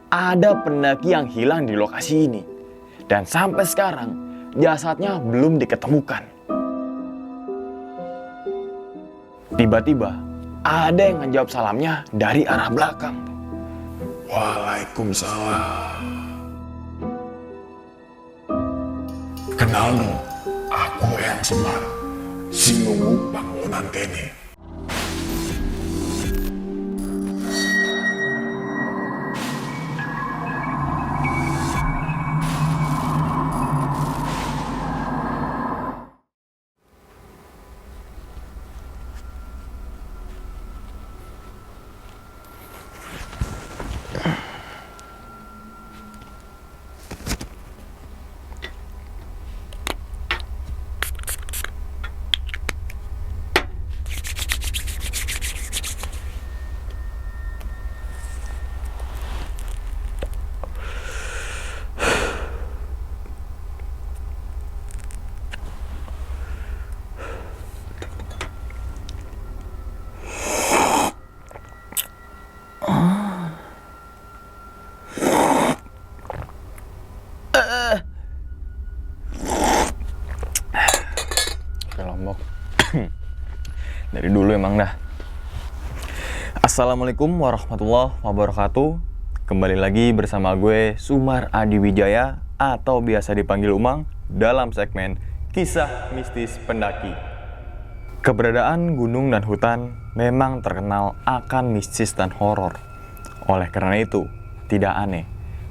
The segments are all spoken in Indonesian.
Ada pendaki yang hilang di lokasi ini, dan sampai sekarang jasadnya belum diketemukan. Tiba-tiba ada yang menjawab salamnya dari arah belakang. Waalaikumsalam. Kenal no, aku yang Semar, si nunggu bangunan kene. Lombok. Dari dulu emang dah. Assalamualaikum warahmatullahi wabarakatuh. Kembali lagi bersama gue Sumar Adi Wijaya atau biasa dipanggil Umang dalam segmen Kisah Mistis Pendaki. Keberadaan gunung dan hutan memang terkenal akan mistis dan horor. Oleh karena itu, tidak aneh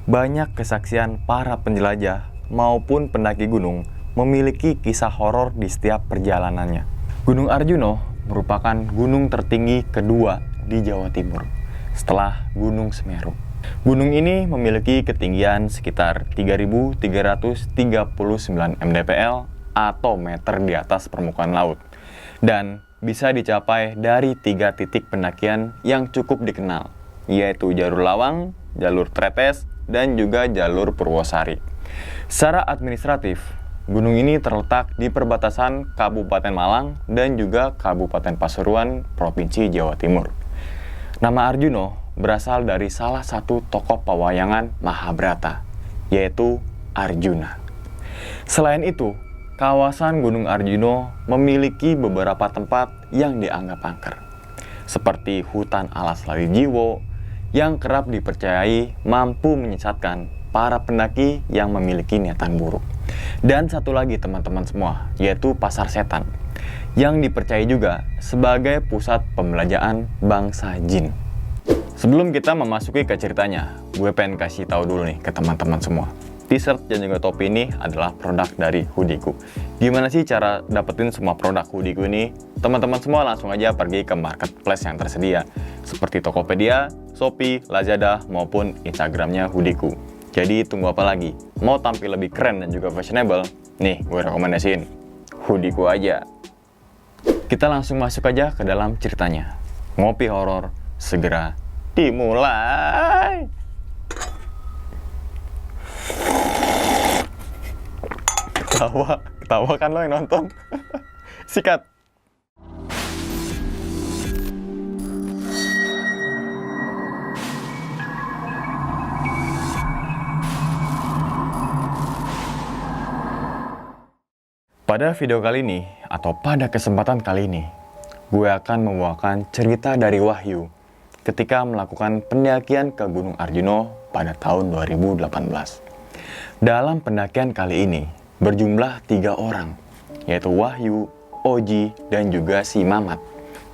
banyak kesaksian para penjelajah maupun pendaki gunung memiliki kisah horor di setiap perjalanannya. Gunung Arjuno merupakan gunung tertinggi kedua di Jawa Timur setelah Gunung Semeru. Gunung ini memiliki ketinggian sekitar 3.339 mdpl atau meter di atas permukaan laut dan bisa dicapai dari 3 titik pendakian yang cukup dikenal, yaitu Jalur Lawang, Jalur Tretes, dan juga Jalur Purwosari. Secara administratif, gunung ini terletak di perbatasan Kabupaten Malang dan juga Kabupaten Pasuruan, Provinsi Jawa Timur. Nama Arjuno berasal dari salah satu tokoh pewayangan Mahabharata, yaitu Arjuna. Selain itu, kawasan Gunung Arjuno memiliki beberapa tempat yang dianggap angker, seperti hutan alas Lalijiwo yang kerap dipercayai mampu menyesatkan para pendaki yang memiliki niatan buruk. Dan satu lagi teman-teman semua, yaitu Pasar Setan, yang dipercaya juga sebagai pusat pembelanjaan bangsa jin. Sebelum kita memasuki ke ceritanya, gue pengen kasih tahu dulu nih ke teman-teman semua. T-shirt dan juga topi ini adalah produk dari Hoodieku. Gimana sih cara dapetin semua produk Hoodieku ini? Teman-teman semua langsung aja pergi ke marketplace yang tersedia, seperti Tokopedia, Shopee, Lazada, maupun Instagramnya Hoodieku. Jadi tunggu apa lagi? Mau tampil lebih keren dan juga fashionable? Nih, gue rekomendasiin Hoodieku aja. Kita langsung masuk aja ke dalam ceritanya. Ngopi horor segera dimulai. Ketawa kan lo yang nonton? Sikat. Pada video kali ini, atau pada kesempatan kali ini, gue akan membawakan cerita dari Wahyu ketika melakukan pendakian ke Gunung Arjuno pada tahun 2018. Dalam pendakian kali ini, berjumlah 3 orang, yaitu Wahyu, Oji, dan juga si Mamat.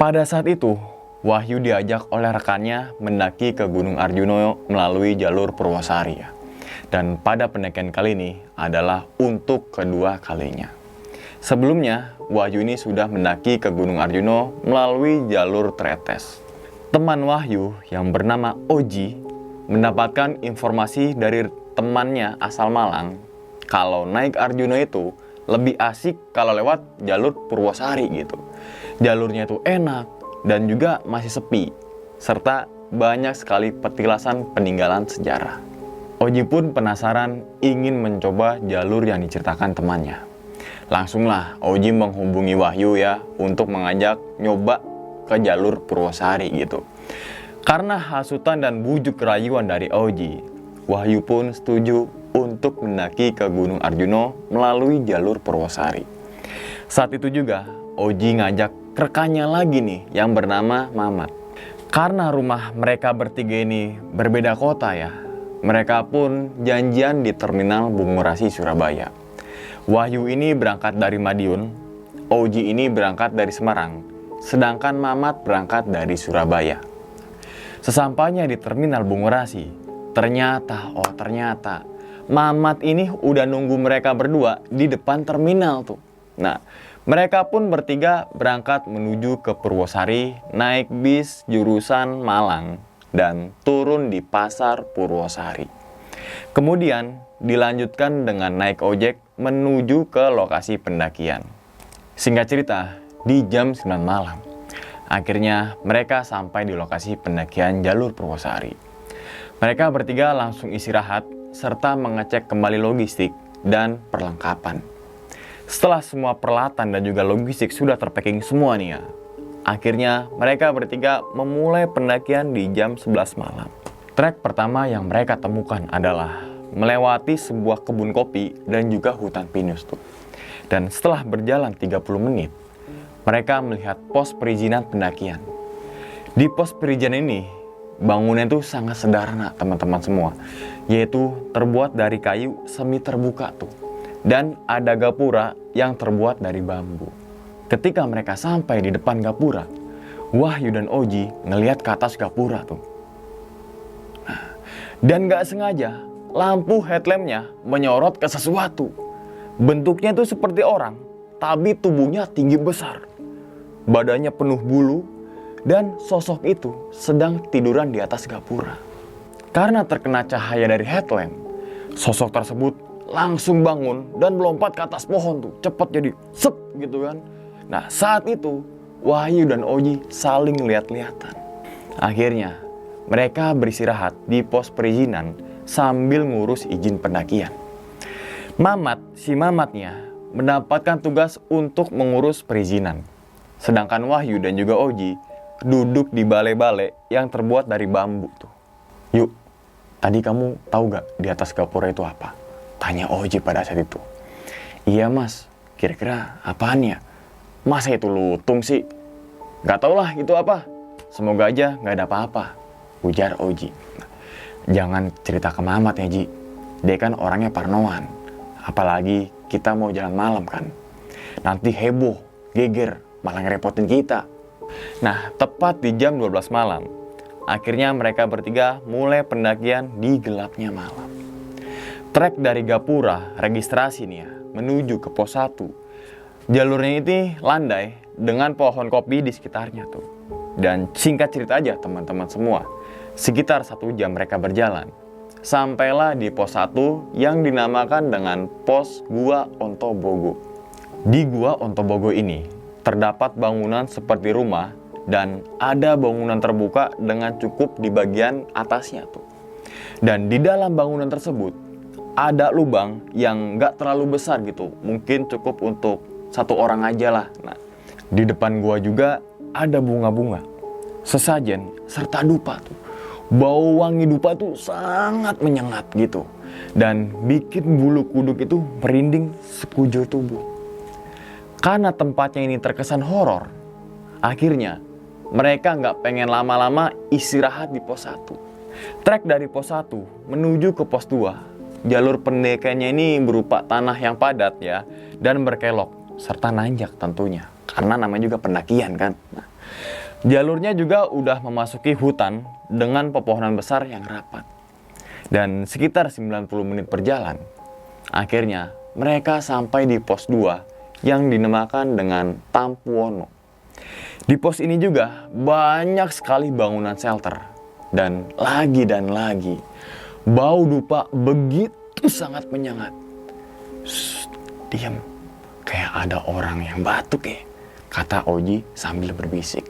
Pada saat itu, Wahyu diajak oleh rekannya mendaki ke Gunung Arjuno melalui jalur Purwosari. Dan pada pendakian kali ini adalah untuk kedua kalinya. Sebelumnya, Wahyu ini sudah mendaki ke Gunung Arjuno melalui jalur Tretes. Teman Wahyu yang bernama Oji mendapatkan informasi dari temannya asal Malang kalau naik Arjuno itu lebih asik kalau lewat jalur Purwosari gitu. Jalurnya itu enak dan juga masih sepi, serta banyak sekali petilasan peninggalan sejarah. Oji pun penasaran ingin mencoba jalur yang diceritakan temannya. Langsunglah Oji menghubungi Wahyu ya untuk mengajak nyoba ke jalur Purwosari gitu. Karena hasutan dan bujuk rayuan dari Oji, Wahyu pun setuju untuk mendaki ke Gunung Arjuno melalui jalur Purwosari. Saat itu juga Oji ngajak rekannya lagi nih yang bernama Mamat. Karena rumah mereka bertiga ini berbeda kota ya, mereka pun janjian di Terminal Bungurasi Surabaya. Wahyu ini berangkat dari Madiun, Oji ini berangkat dari Semarang, sedangkan Mamat berangkat dari Surabaya. Sesampainya di Terminal Bungurasi, ternyata Mamat ini udah nunggu mereka berdua di depan terminal tuh. Nah, mereka pun bertiga berangkat menuju ke Purwosari, naik bis jurusan Malang dan turun di Pasar Purwosari. Kemudian dilanjutkan dengan naik ojek menuju ke lokasi pendakian. Singkat cerita, di jam 9 malam, akhirnya mereka sampai di lokasi pendakian jalur Purwosari. Mereka bertiga langsung istirahat serta mengecek kembali logistik dan perlengkapan. Setelah semua peralatan dan juga logistik sudah terpacking semua nih ya, akhirnya mereka bertiga memulai pendakian di jam 11 malam. Trek pertama yang mereka temukan adalah melewati sebuah kebun kopi dan juga hutan pinus tuh. Dan setelah berjalan 30 menit, mereka melihat pos perizinan pendakian. Di pos perizinan ini, bangunan itu sangat sederhana teman-teman semua, yaitu terbuat dari kayu semi terbuka tuh. Dan ada gapura yang terbuat dari bambu. Ketika mereka sampai di depan gapura, Wahyu dan Oji ngelihat ke atas gapura tuh. Dan gak sengaja, lampu headlampnya menyorot ke sesuatu. Bentuknya itu seperti orang, tapi tubuhnya tinggi besar. Badannya penuh bulu, dan sosok itu sedang tiduran di atas gapura. Karena terkena cahaya dari headlamp, sosok tersebut langsung bangun dan melompat ke atas pohon tuh. Cepet jadi sep gitu kan. Nah saat itu Wahyu dan Oji saling lihat-lihatan. Akhirnya mereka beristirahat di pos perizinan sambil ngurus izin pendakian. Si Mamatnya mendapatkan tugas untuk mengurus perizinan. Sedangkan Wahyu dan juga Oji duduk di balai-balai yang terbuat dari bambu tuh. Yuk, tadi kamu tahu gak di atas gapura itu apa? Tanya Oji pada saat itu. Iya mas, kira-kira apaan ya? Masa itu lutung sih? Gak tau lah itu apa. Semoga aja gak ada apa-apa, ujar Oji. Jangan cerita ke Mamat ya Ji. Dia kan orangnya parnoan. Apalagi kita mau jalan malam kan. Nanti heboh, geger, malah ngerepotin kita. Nah, tepat di jam 12 malam, akhirnya mereka bertiga mulai pendakian di gelapnya malam. Trek dari gapura registrasi nih ya, menuju ke pos 1. Jalurnya ini landai dengan pohon kopi di sekitarnya tuh. Dan singkat cerita aja teman-teman semua, sekitar 1 jam mereka berjalan, sampailah di pos 1 yang dinamakan dengan pos Gua Ontobogo. Di Gua Ontobogo ini terdapat bangunan seperti rumah dan ada bangunan terbuka dengan cukup di bagian atasnya tuh. Dan di dalam bangunan tersebut ada lubang yang gak terlalu besar gitu, mungkin cukup untuk 1 orang aja lah. Nah, di depan gua juga ada bunga-bunga, sesajen, serta dupa tuh. Bau wangi dupa tuh sangat menyengat gitu, dan bikin bulu kuduk itu merinding sekujur tubuh. Karena tempatnya ini terkesan horor, akhirnya mereka gak pengen lama-lama istirahat di pos 1. Trek dari pos 1 menuju ke pos 2. Jalur pendakiannya ini berupa tanah yang padat ya, dan berkelok serta nanjak tentunya, karena namanya juga pendakian kan. Nah, jalurnya juga udah memasuki hutan dengan pepohonan besar yang rapat. Dan sekitar 90 menit berjalan, akhirnya mereka sampai di pos 2 yang dinamakan dengan Tampuwono. Di pos ini juga banyak sekali bangunan shelter, dan lagi bau dupa begitu sangat menyengat. Diam, kayak ada orang yang batuk ya, kata Oji sambil berbisik.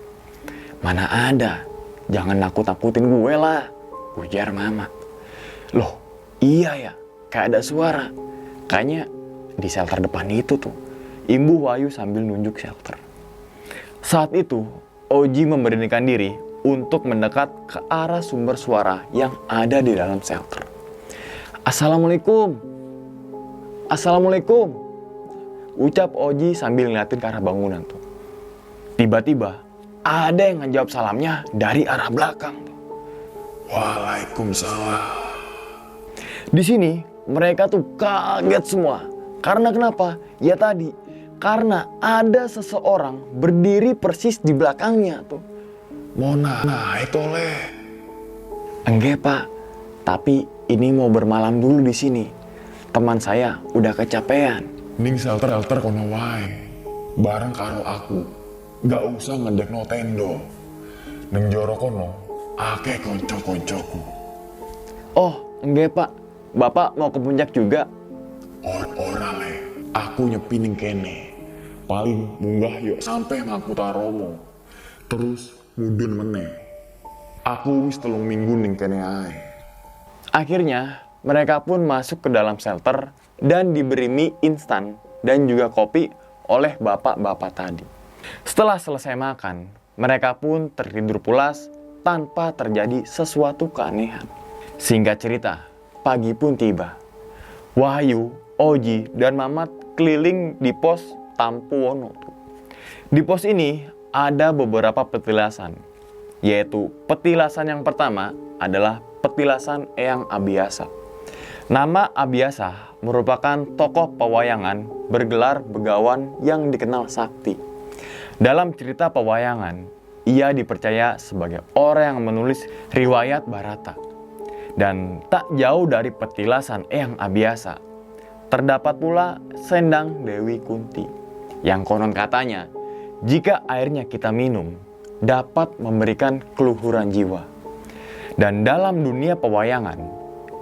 Mana ada, jangan nakut-nakutin gue lah, ujar Mama. Loh, iya ya, kayak ada suara. Kayaknya di shelter depan itu tuh, imbuh Wahyu sambil nunjuk shelter. Saat itu, Oji memberanikan diri untuk mendekat ke arah sumber suara yang ada di dalam shelter. Assalamualaikum. Assalamualaikum. Ucap Oji sambil ngeliatin ke arah bangunan tuh. Tiba-tiba ada yang ngejawab salamnya dari arah belakang. Waalaikumsalam. Di sini mereka tuh kaget semua. Karena kenapa? Ya tadi, karena ada seseorang berdiri persis di belakangnya tuh. Mau naik oleh. Enggak pak, tapi ini mau bermalam dulu di sini. Teman saya udah kecapean. Ning shelter kono wae. Bareng karo aku. Gak usah ngedek no tendo. Neng joro kono, akeh konco-koncoku. Oh, enggak pak. Bapak mau ke puncak juga? Ora le, aku nyepi ning kene. Paling munggah yuk sampai Makutaromo. Terus mudun meneh. Aku wis 3 minggu ning kene ae. Akhirnya, mereka pun masuk ke dalam shelter dan diberi mie instan dan juga kopi oleh bapak-bapak tadi. Setelah selesai makan, mereka pun tertidur pulas tanpa terjadi sesuatu keanehan. Singkat cerita, pagi pun tiba. Wahyu, Oji, dan Mamat keliling di pos Tampuwono. Di pos ini ada beberapa petilasan, yaitu petilasan yang pertama adalah petilasan Eyang Abiasa. Nama Abiasa merupakan tokoh pewayangan bergelar begawan yang dikenal sakti. Dalam cerita pewayangan, ia dipercaya sebagai orang yang menulis riwayat Barata. Dan tak jauh dari petilasan Eyang Abiasa, terdapat pula Sendang Dewi Kunti, yang konon katanya, jika airnya kita minum, dapat memberikan keluhuran jiwa. Dan dalam dunia pewayangan,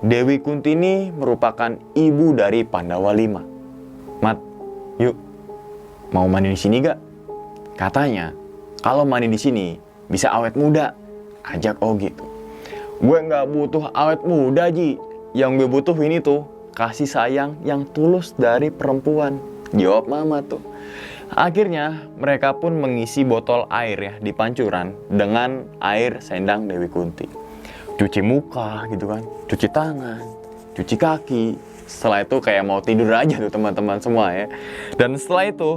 Dewi Kunti ini merupakan ibu dari Pandawa 5. Mat, yuk, mau mandi di sini gak? Katanya, kalau mandi di sini bisa awet muda. Ajak Ogi tuh. Gue nggak butuh awet muda, Ji. Yang gue butuh ini tuh kasih sayang yang tulus dari perempuan. Jawab Mama tuh. Akhirnya mereka pun mengisi botol air ya di pancuran dengan air Sendang Dewi Kunti. Cuci muka gitu kan, cuci tangan, cuci kaki. Setelah itu kayak mau tidur aja tuh teman-teman semua ya. Dan setelah itu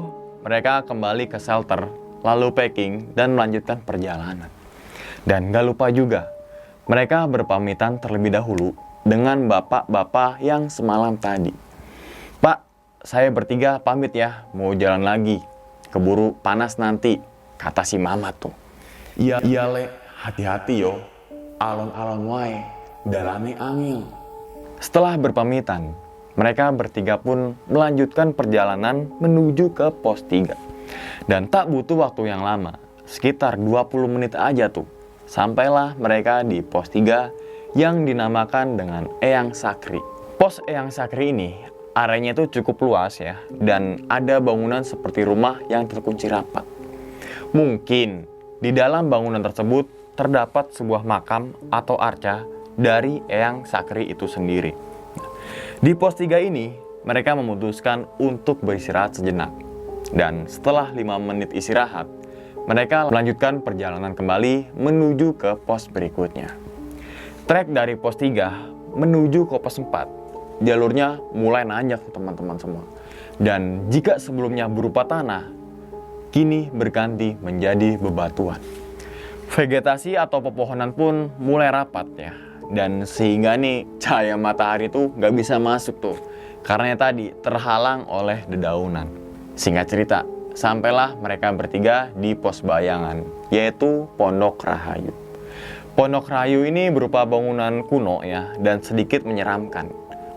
mereka kembali ke shelter, lalu packing dan melanjutkan perjalanan. Dan gak lupa juga, mereka berpamitan terlebih dahulu dengan bapak-bapak yang semalam tadi. Pak, saya bertiga pamit ya, mau jalan lagi. Keburu panas nanti, kata si Mama tuh. Iya le, hati-hati yo. Alon-alon wae, dalane angin. Setelah berpamitan, mereka bertiga pun melanjutkan perjalanan menuju ke pos 3. Dan tak butuh waktu yang lama, sekitar 20 menit aja tuh. Sampailah mereka di pos 3 yang dinamakan dengan Eyang Sakri. Pos Eyang Sakri ini areanya itu cukup luas ya, dan ada bangunan seperti rumah yang terkunci rapat. Mungkin di dalam bangunan tersebut terdapat sebuah makam atau arca dari Eyang Sakri itu sendiri. Di pos 3 ini mereka memutuskan untuk beristirahat sejenak. Dan setelah 5 menit istirahat, mereka melanjutkan perjalanan kembali menuju ke pos berikutnya. Trek dari pos 3 menuju ke pos 4, jalurnya mulai nanjak teman-teman semua. Dan jika sebelumnya berupa tanah, kini berganti menjadi bebatuan. Vegetasi atau pepohonan pun mulai rapat ya. Dan sehingga nih cahaya matahari tuh gak bisa masuk tuh. Karena tadi terhalang oleh dedaunan. Singkat cerita, sampailah mereka bertiga di pos bayangan, yaitu Pondok Rahayu. Pondok Rahayu ini berupa bangunan kuno ya, dan sedikit menyeramkan.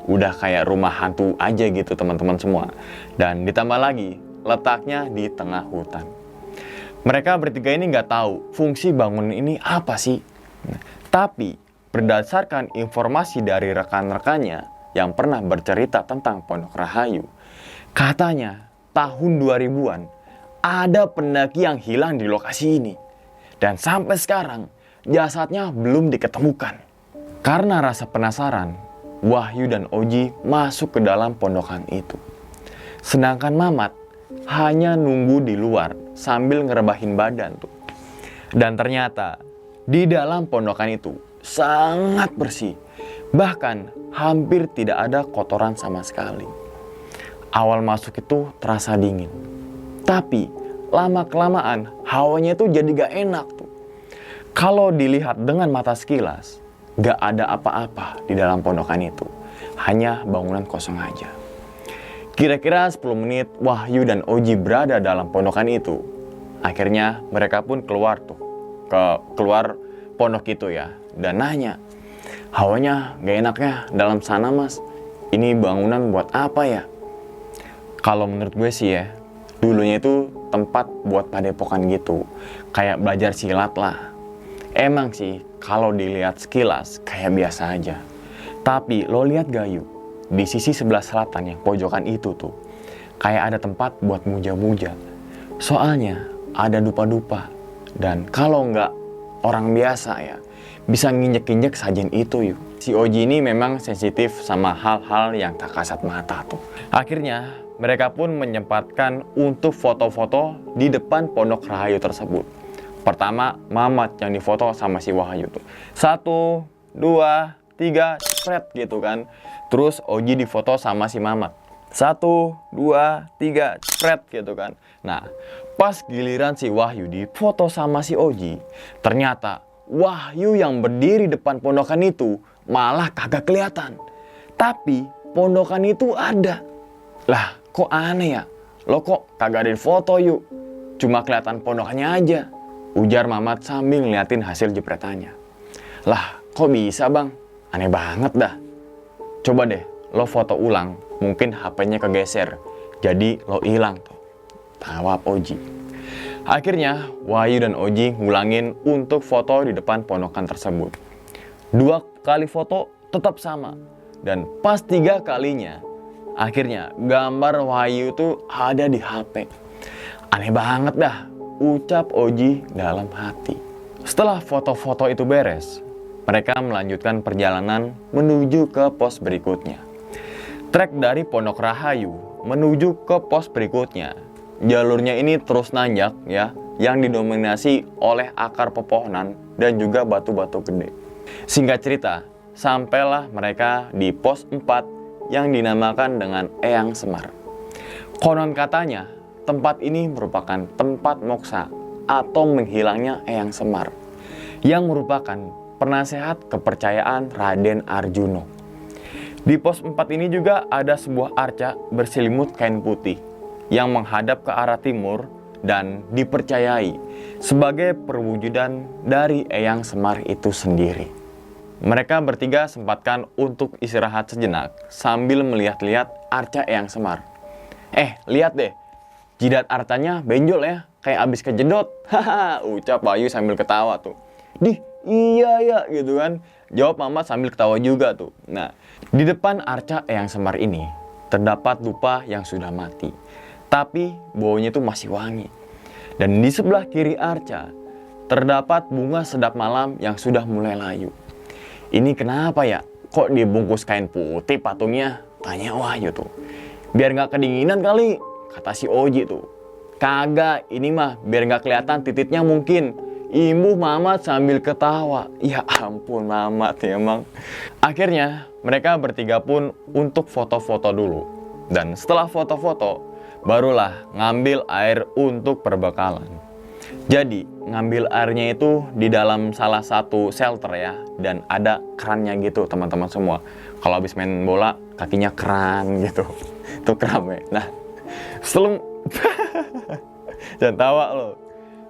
Udah kayak rumah hantu aja gitu teman-teman semua. Dan ditambah lagi, letaknya di tengah hutan. Mereka bertiga ini nggak tahu fungsi bangunan ini apa sih. Tapi berdasarkan informasi dari rekan-rekannya yang pernah bercerita tentang Pondok Rahayu, katanya tahun 2000-an ada pendaki yang hilang di lokasi ini. Dan sampai sekarang jasadnya belum diketemukan. Karena rasa penasaran, Wahyu dan Oji masuk ke dalam pondokan itu. Sedangkan Mamat hanya nunggu di luar sambil ngerebahin badan tuh. Dan ternyata Di dalam pondokan itu sangat bersih. Bahkan hampir tidak ada kotoran sama sekali. Awal masuk itu terasa dingin. Tapi lama-kelamaan hawanya itu jadi gak enak tuh. Kalau dilihat dengan mata sekilas, gak ada apa-apa di dalam pondokan itu. Hanya bangunan kosong aja. Kira-kira 10 menit Wahyu dan Oji berada dalam pondokan itu. Akhirnya mereka pun keluar tuh. Keluar pondok itu ya. Dan nanya, hawanya gak enaknya dalam sana mas. Ini bangunan buat apa ya? Kalau menurut gue sih ya, dulunya itu tempat buat padepokan gitu. Kayak belajar silat lah. Emang sih kalau dilihat sekilas kayak biasa aja. Tapi lo lihat gak Yu? Di sisi sebelah selatan yang pojokan itu tuh, kayak ada tempat buat muja-muja. Soalnya ada dupa-dupa. Dan kalau nggak orang biasa ya, bisa nginjek-injek sajian itu Yu. Si Oji ini memang sensitif sama hal-hal yang tak kasat mata tuh. Akhirnya mereka pun menyempatkan untuk foto-foto di depan pondok Rahayu tersebut. Pertama Mamat yang difoto sama si Wahyu tuh. 1, 2, 3, spread gitu kan. Terus Oji difoto sama si Mamat. 1, 2, 3, spread gitu kan. Nah, pas giliran si Wahyu difoto sama si Oji, ternyata Wahyu yang berdiri depan pondokan itu malah kagak kelihatan. Tapi pondokan itu ada. Lah, kok aneh ya? Lo kok kagak ada foto Yu? Cuma kelihatan pondokannya aja. Ujar Mamat sambil ngeliatin hasil jepretannya. Lah, kok bisa bang? Aneh banget dah. Coba deh, lo foto ulang. Mungkin HP-nya kegeser. Jadi lo hilang tuh. Tawab Oji. Akhirnya, Wahyu dan Oji ngulangin untuk foto di depan pondokan tersebut. 2 kali foto tetap sama. Dan pas 3 kalinya, akhirnya gambar Wahyu tuh ada di HP. Aneh banget dah, ucap Oji dalam hati. Setelah foto-foto itu beres, mereka melanjutkan perjalanan menuju ke pos berikutnya. Trek dari Pondok Rahayu menuju ke pos berikutnya. Jalurnya ini terus nanjak ya, yang didominasi oleh akar pepohonan dan juga batu-batu gede. Singkat cerita, sampailah mereka di pos 4 yang dinamakan dengan Eyang Semar. Konon katanya, tempat ini merupakan tempat moksa atau menghilangnya Eyang Semar, yang merupakan penasehat kepercayaan Raden Arjuno. Di pos 4 ini juga ada sebuah arca berselimut kain putih yang menghadap ke arah timur dan dipercayai sebagai perwujudan dari Eyang Semar itu sendiri. Mereka bertiga sempatkan untuk istirahat sejenak sambil melihat-lihat arca Eyang Semar. Lihat deh, jidat arcanya benjol ya, kayak abis kejedot. Haha, ucap Wahyu sambil ketawa tuh. Dih, iya ya gitu kan. Jawab Mamat sambil ketawa juga tuh. Nah, di depan arca Eyang Semar ini terdapat dupa yang sudah mati. Tapi baunya itu masih wangi. Dan di sebelah kiri arca terdapat bunga sedap malam yang sudah mulai layu. Ini kenapa ya? Kok dibungkus kain putih patungnya? Tanya Wahyu tuh. Biar nggak kedinginan kali, kata si Oji tuh. Kagak, ini mah biar nggak kelihatan titiknya mungkin. Imbuh Mamat sambil ketawa. Ya ampun Mamat emang. Akhirnya mereka bertiga pun untuk foto-foto dulu. Dan setelah foto-foto, barulah ngambil air untuk perbekalan. Jadi ngambil airnya itu di dalam salah satu shelter ya. Dan ada kerannya gitu teman-teman semua. Kalau habis main bola kakinya keran gitu. Itu kram ya. Nah setelah jangan tawa loh.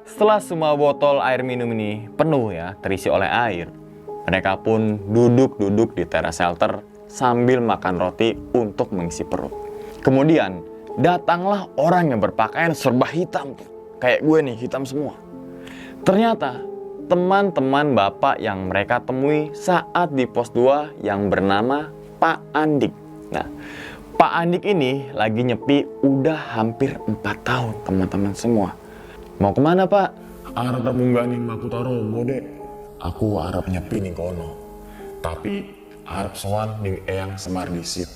Setelah semua botol air minum ini penuh ya, terisi oleh air, mereka pun duduk-duduk di teras shelter sambil makan roti untuk mengisi perut. Kemudian datanglah orang yang berpakaian serba hitam tuh. Kayak gue nih, hitam semua. Ternyata teman-teman bapak yang mereka temui saat di pos 2 yang bernama Pak Andik. Nah, Pak Andik ini lagi nyepi udah hampir 4 tahun teman-teman semua. Mau kemana Pak? Arep munggani Makutaromo dek. Aku arep nyepi ning kono. Tapi arep sowan ning Eyang Semar disit.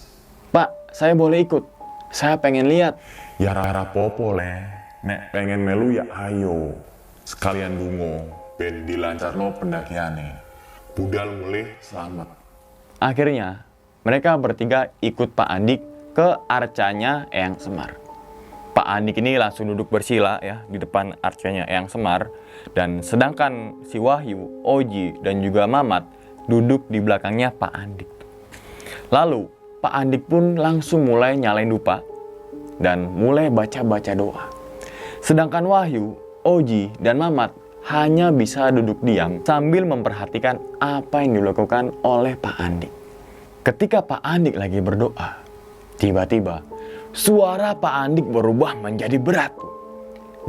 Pak, saya boleh ikut. Saya pengen lihat. Ya rara popo le. Nek pengen melu ya ayo. Sekalian dungo. ben dilancarno pendakiane. Budal mulih selamat. Akhirnya, mereka bertiga ikut Pak Andik ke arcanya Eyang Semar. Pak Andik ini langsung duduk bersila ya di depan arcanya Eyang Semar, dan sedangkan si Wahyu, Oji, dan juga Mamat duduk di belakangnya Pak Andik. Lalu Pak Andik pun langsung mulai nyalain dupa dan mulai baca-baca doa. Sedangkan Wahyu, Oji, dan Mamat hanya bisa duduk diam sambil memperhatikan apa yang dilakukan oleh Pak Andik. Ketika Pak Andik lagi berdoa, tiba-tiba suara Pak Andik berubah menjadi berat.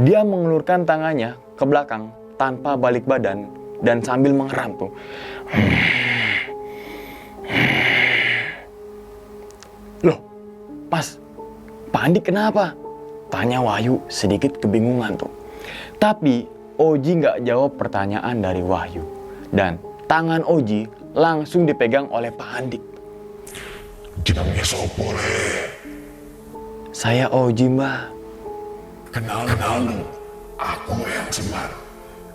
Dia mengelurkan tangannya ke belakang tanpa balik badan dan sambil mengeram tuh. Loh, Mas, Pak Andik kenapa? Tanya Wahyu sedikit kebingungan tuh. Tapi Oji nggak jawab pertanyaan dari Wahyu. Dan tangan Oji langsung dipegang oleh Pak Andik. Jenengnya sopo le? Saya Oji, Mbah. Kenal lu. Aku Eyang Semar.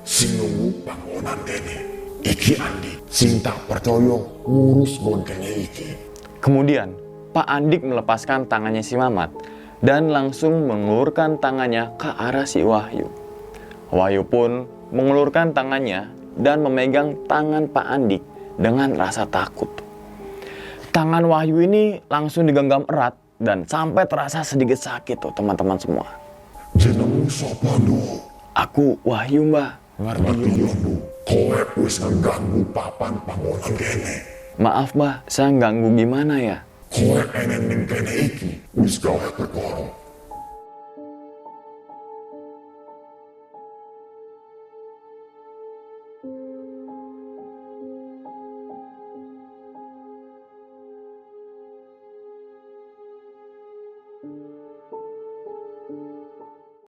Sing nunggu bangunan kene. Iki Andi. Sing tak percaya ngurus gon kene iki. Kemudian Pak Andik melepaskan tangannya si Mamat dan langsung mengulurkan tangannya ke arah si Wahyu. Wahyu pun mengulurkan tangannya dan memegang tangan Pak Andik dengan rasa takut. Tangan Wahyu ini langsung digenggam erat dan sampai terasa sedikit sakit tuh teman-teman semua. Jenengmu sapa lu? Aku Wahyu, Mbah. Ngerti lu. Kowe wis ngeganggu papan bangunan kene. Maaf, Mbah, saya ganggu gimana ya? Kowe enen ning kene iki wis gawe perkara.